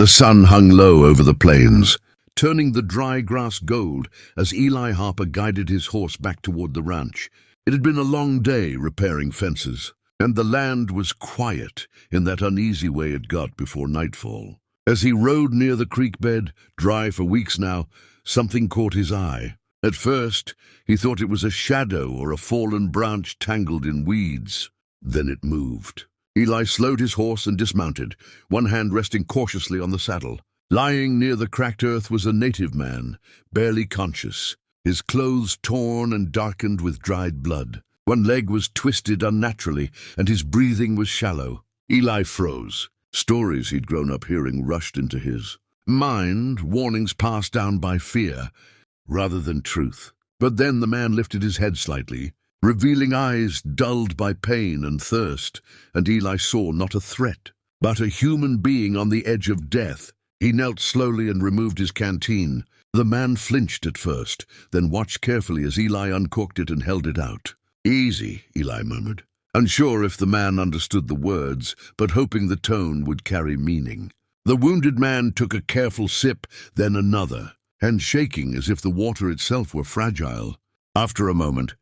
The sun hung low over the plains, turning the dry grass gold as Eli Harper guided his horse back toward the ranch. It had been a long day repairing fences, and the land was quiet in that uneasy way it got before nightfall. As he rode near the creek bed, dry for weeks now, something caught his eye. At first, he thought it was a shadow or a fallen branch tangled in weeds. Then it moved. Eli slowed his horse and dismounted, one hand resting cautiously on the saddle. Lying near the cracked earth was a native man, barely conscious, his clothes torn and darkened with dried blood. One leg was twisted unnaturally, and his breathing was shallow. Eli froze. Stories he'd grown up hearing rushed into his mind, warnings passed down by fear rather than truth. But then the man lifted his head slightly, revealing eyes dulled by pain and thirst, and Eli saw not a threat, but a human being on the edge of death. He knelt slowly and removed his canteen. The man flinched at first, then watched carefully as Eli uncorked it and held it out. "Easy," Eli murmured, unsure if the man understood the words, but hoping the tone would carry meaning. The wounded man took a careful sip, then another, hand shaking as if the water itself were fragile. After a moment,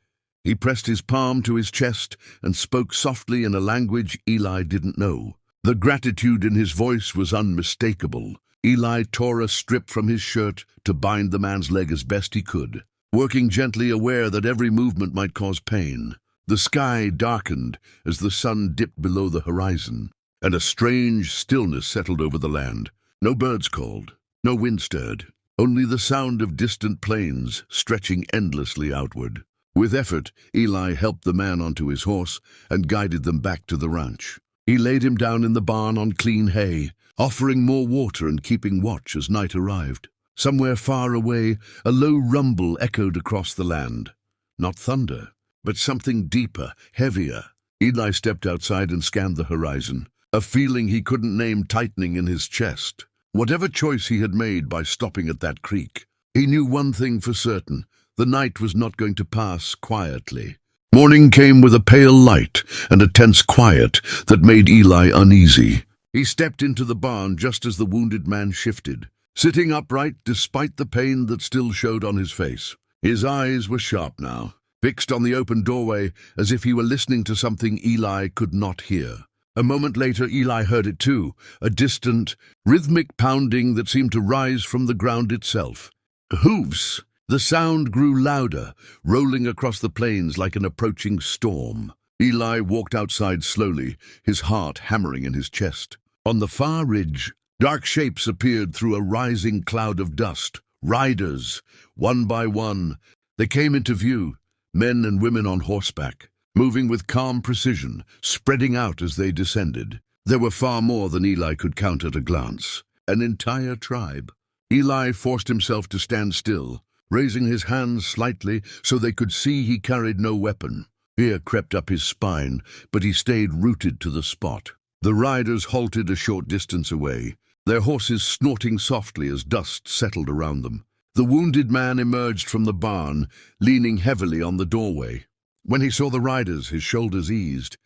he pressed his palm to his chest and spoke softly in a language Eli didn't know. The gratitude in his voice was unmistakable. Eli tore a strip from his shirt to bind the man's leg as best he could, working gently, aware that every movement might cause pain. The sky darkened as the sun dipped below the horizon, and a strange stillness settled over the land. No birds called, no wind stirred, only the sound of distant plains stretching endlessly outward. With effort, Eli helped the man onto his horse and guided them back to the ranch. He laid him down in the barn on clean hay, offering more water and keeping watch as night arrived. Somewhere far away, a low rumble echoed across the land. Not thunder, but something deeper, heavier. Eli stepped outside and scanned the horizon, a feeling he couldn't name tightening in his chest. Whatever choice he had made by stopping at that creek, he knew one thing for certain: the night was not going to pass quietly. Morning came with a pale light and a tense quiet that made Eli uneasy. He stepped into the barn just as the wounded man shifted, sitting upright despite the pain that still showed on his face. His eyes were sharp now, fixed on the open doorway as if he were listening to something Eli could not hear. A moment later, Eli heard it too, a distant, rhythmic pounding that seemed to rise from the ground itself. Hooves! The sound grew louder, rolling across the plains like an approaching storm. Eli walked outside slowly, his heart hammering in his chest. On the far ridge, dark shapes appeared through a rising cloud of dust. Riders, one by one, they came into view, men and women on horseback, moving with calm precision, spreading out as they descended. There were far more than Eli could count at a glance. An entire tribe. Eli forced himself to stand still, raising his hands slightly so they could see he carried no weapon. Fear crept up his spine, but he stayed rooted to the spot. The riders halted a short distance away, their horses snorting softly as dust settled around them. The wounded man emerged from the barn, leaning heavily on the doorway. When he saw the riders, his shoulders eased,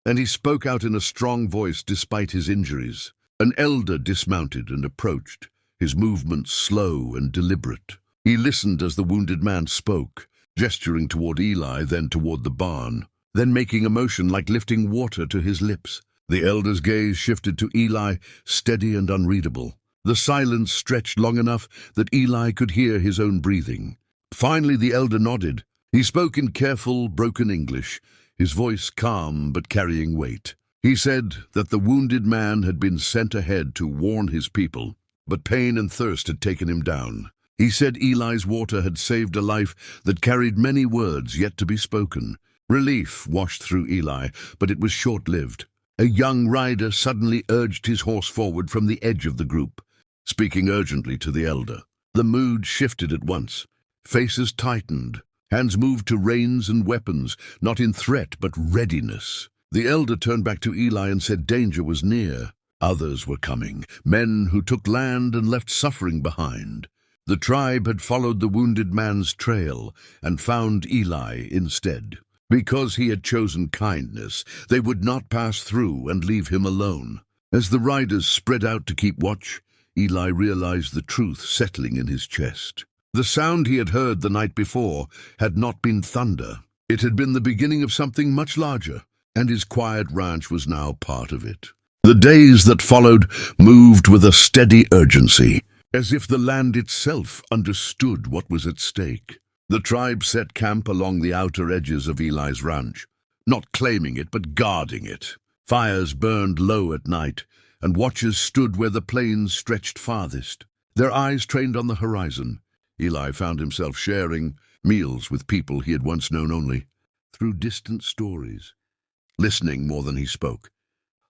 and he spoke out in a strong voice despite his injuries. An elder dismounted and approached, his movements slow and deliberate. He listened as the wounded man spoke, gesturing toward Eli, then toward the barn, then making a motion like lifting water to his lips. The elder's gaze shifted to Eli, steady and unreadable. The silence stretched long enough that Eli could hear his own breathing. Finally, the elder nodded. He spoke in careful, broken English, his voice calm but carrying weight. He said that the wounded man had been sent ahead to warn his people, but pain and thirst had taken him down. He said Eli's water had saved a life that carried many words yet to be spoken. Relief washed through Eli, but it was short-lived. A young rider suddenly urged his horse forward from the edge of the group, speaking urgently to the elder. The mood shifted at once. Faces tightened. Hands moved to reins and weapons, not in threat but readiness. The elder turned back to Eli and said danger was near. Others were coming, men who took land and left suffering behind. The tribe had followed the wounded man's trail and found Eli instead. Because he had chosen kindness, they would not pass through and leave him alone. As the riders spread out to keep watch, Eli realized the truth settling in his chest. The sound he had heard the night before had not been thunder. It had been the beginning of something much larger, and his quiet ranch was now part of it. The days that followed moved with a steady urgency, as if the land itself understood what was at stake. The tribe set camp along the outer edges of Eli's ranch, not claiming it but guarding it. Fires burned low at night, and watchers stood where the plains stretched farthest, their eyes trained on the horizon. Eli found himself sharing meals with people he had once known only through distant stories, listening more than he spoke,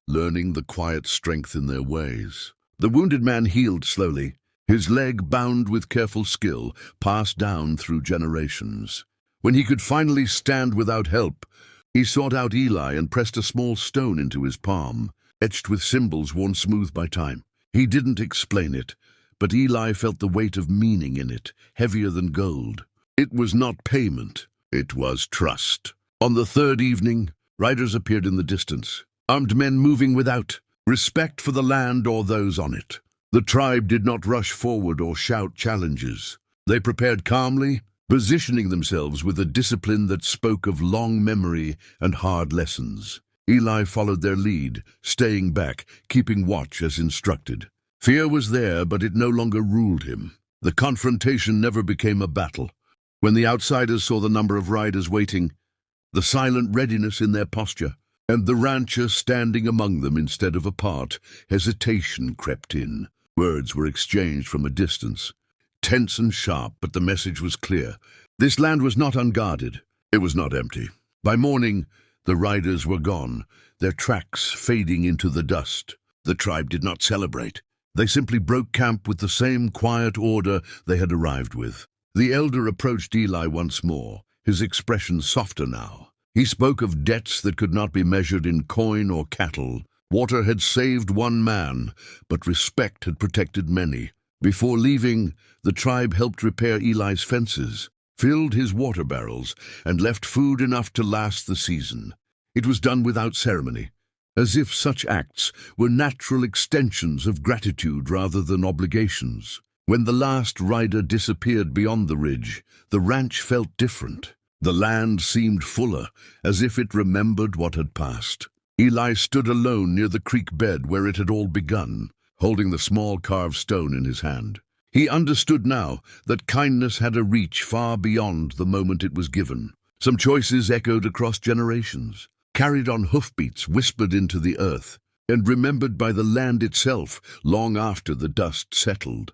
learning the quiet strength in their ways. The wounded man healed slowly, his leg bound with careful skill, passed down through generations. When he could finally stand without help, he sought out Eli and pressed a small stone into his palm, etched with symbols worn smooth by time. He didn't explain it, but Eli felt the weight of meaning in it, heavier than gold. It was not payment, it was trust. On the third evening, riders appeared in the distance, armed men moving without respect for the land or those on it. The tribe did not rush forward or shout challenges. They prepared calmly, positioning themselves with a discipline that spoke of long memory and hard lessons. Eli followed their lead, staying back, keeping watch as instructed. Fear was there, but it no longer ruled him. The confrontation never became a battle. When the outsiders saw the number of riders waiting, the silent readiness in their posture, and the rancher standing among them instead of apart, hesitation crept in. Words were exchanged from a distance, tense and sharp, but the message was clear. This land was not unguarded. It was not empty. By morning, the riders were gone, their tracks fading into the dust. The tribe did not celebrate. They simply broke camp with the same quiet order they had arrived with. The elder approached Eli once more, his expression softer now. He spoke of debts that could not be measured in coin or cattle. Water had saved one man, but respect had protected many. Before leaving, the tribe helped repair Eli's fences, filled his water barrels, and left food enough to last the season. It was done without ceremony, as if such acts were natural extensions of gratitude rather than obligations. When the last rider disappeared beyond the ridge, the ranch felt different. The land seemed fuller, as if it remembered what had passed. Eli stood alone near the creek bed where it had all begun, holding the small carved stone in his hand. He understood now that kindness had a reach far beyond the moment it was given. Some choices echoed across generations, carried on hoofbeats whispered into the earth, and remembered by the land itself long after the dust settled.